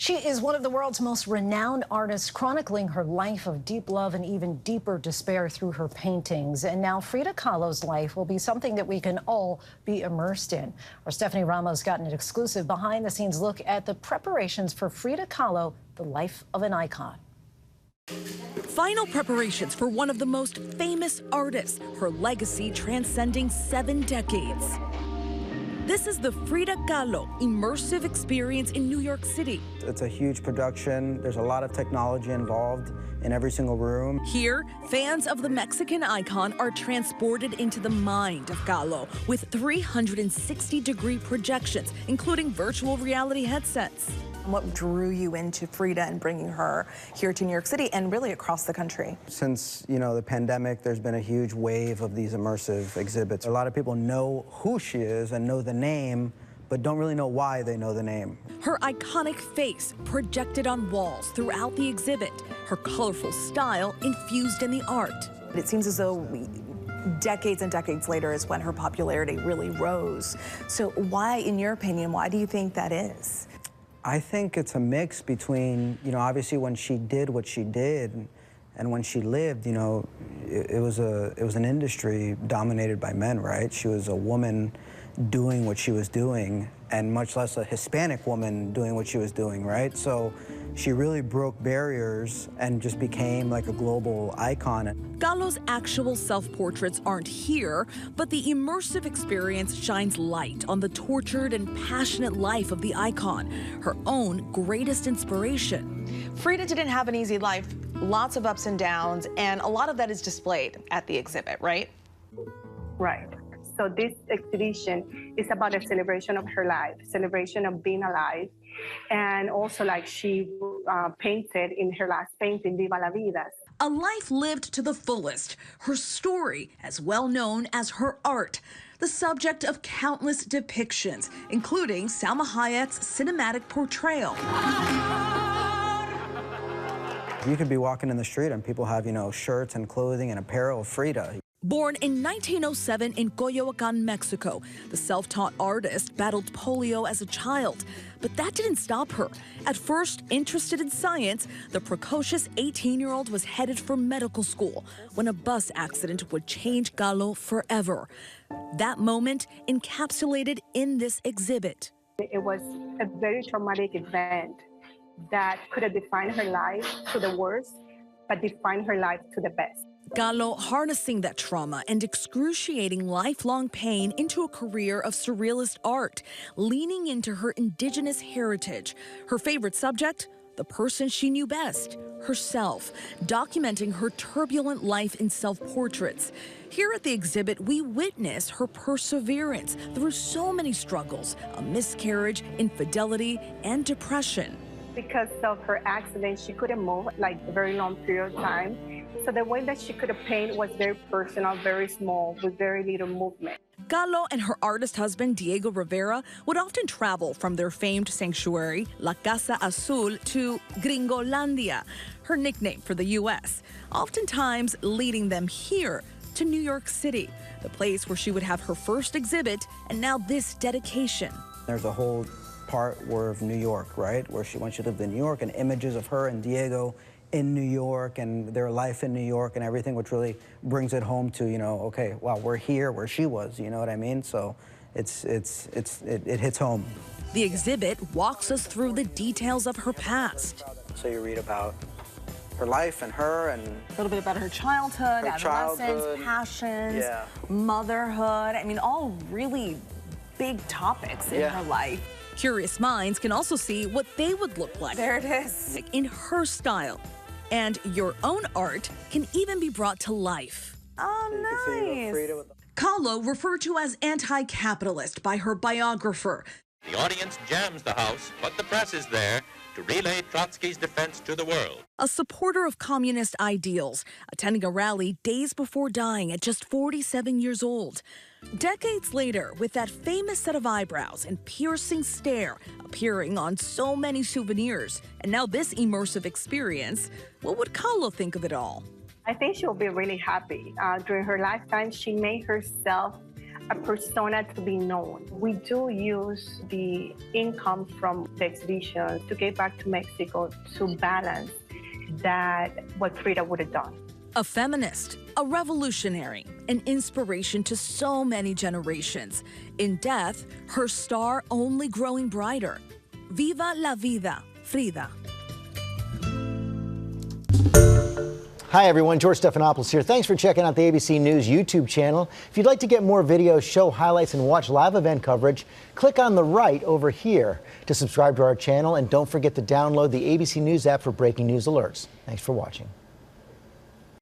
She is one of the world's most renowned artists, chronicling her life of deep love and even deeper despair through her paintings. And now Frida Kahlo's life will be something that we can all be immersed in. Our Stephanie Ramos got an exclusive behind-the-scenes look at the preparations for Frida Kahlo, the life of an icon. Final preparations for one of the most famous artists, her legacy transcending 7 decades. This is the Frida Kahlo immersive experience in New York City. It's a huge production. There's a lot of technology involved in every single room. Here, fans of the Mexican icon are transported into the mind of Kahlo with 360-degree projections, including virtual reality headsets. What drew you into Frida and bringing her here to New York City and really across the country? Since, the pandemic, there's been a huge wave of these immersive exhibits. A lot of people know who she is and know the name, but don't really know why they know the name. Her iconic face projected on walls throughout the exhibit, her colorful style infused in the art. It seems as though decades and decades later is when her popularity really rose. So why, in your opinion, why do you think that is? I think it's a mix between, obviously when she did what she did and when she lived, it was an industry dominated by men, right? She was a woman doing what she was doing, and much less a Hispanic woman doing what she was doing, right? So she really broke barriers and just became like a global icon. Kahlo's actual self-portraits aren't here, but the immersive experience shines light on the tortured and passionate life of the icon, her own greatest inspiration. Frida didn't have an easy life, lots of ups and downs, and a lot of that is displayed at the exhibit, right? Right. So this exhibition is about a celebration of her life, celebration of being alive. And also, like, she painted in her last painting, Viva la Vida. A life lived to the fullest, her story as well known as her art, the subject of countless depictions, including Salma Hayek's cinematic portrayal. You could be walking in the street and people have, shirts and clothing and apparel of Frida. Born in 1907 in Coyoacán, Mexico, the self-taught artist battled polio as a child. But that didn't stop her. At first interested in science, the precocious 18-year-old was headed for medical school when a bus accident would change Kahlo forever. That moment encapsulated in this exhibit. It was a very traumatic event that could have defined her life to the worst, but defined her life to the best. Kahlo harnessing that trauma and excruciating lifelong pain into a career of surrealist art, leaning into her indigenous heritage. Her favorite subject? The person she knew best, herself, documenting her turbulent life in self-portraits. Here at the exhibit, we witness her perseverance through so many struggles, a miscarriage, infidelity, and depression. Because of her accident, she couldn't move like a very long period of time. So the way that she could have painted was very personal, very small, with very little movement. Kahlo and her artist husband, Diego Rivera, would often travel from their famed sanctuary, La Casa Azul, to Gringolandia, her nickname for the U.S., oftentimes leading them here to New York City, the place where she would have her first exhibit and now this dedication. There's a whole part of New York, right, where when she lived in New York, and images of her and Diego in New York and their life in New York and everything, which really brings it home to, okay, wow, we're here where she was, you know what I mean? So it hits home. The exhibit walks us through the details of her past. So you read about her life and her and A little bit about her childhood, adolescence, passions, motherhood. I mean, all really big topics in her life. Curious minds can also see what they would look like. There it is. In her style. And your own art can even be brought to life. Oh, nice. Kahlo, referred to as anti-capitalist by her biographer. The audience jams the house, but the press is there to relay Trotsky's defense to the world. A supporter of communist ideals, attending a rally days before dying at just 47 years old. Decades later, with that famous set of eyebrows and piercing stare appearing on so many souvenirs, and now this immersive experience, what would Kahlo think of it all? I think she'll be really happy. During her lifetime, she made herself a persona to be known. We do use the income from the exhibition to get back to Mexico to balance that what Frida would have done. A feminist, a revolutionary, an inspiration to so many generations. In death, her star only growing brighter. Viva la vida, Frida. Hi everyone, George Stephanopoulos here. Thanks for checking out the ABC News YouTube channel. If you'd like to get more videos, show highlights, and watch live event coverage, click on the right over here to subscribe to our channel, and don't forget to download the ABC News app for breaking news alerts. Thanks for watching.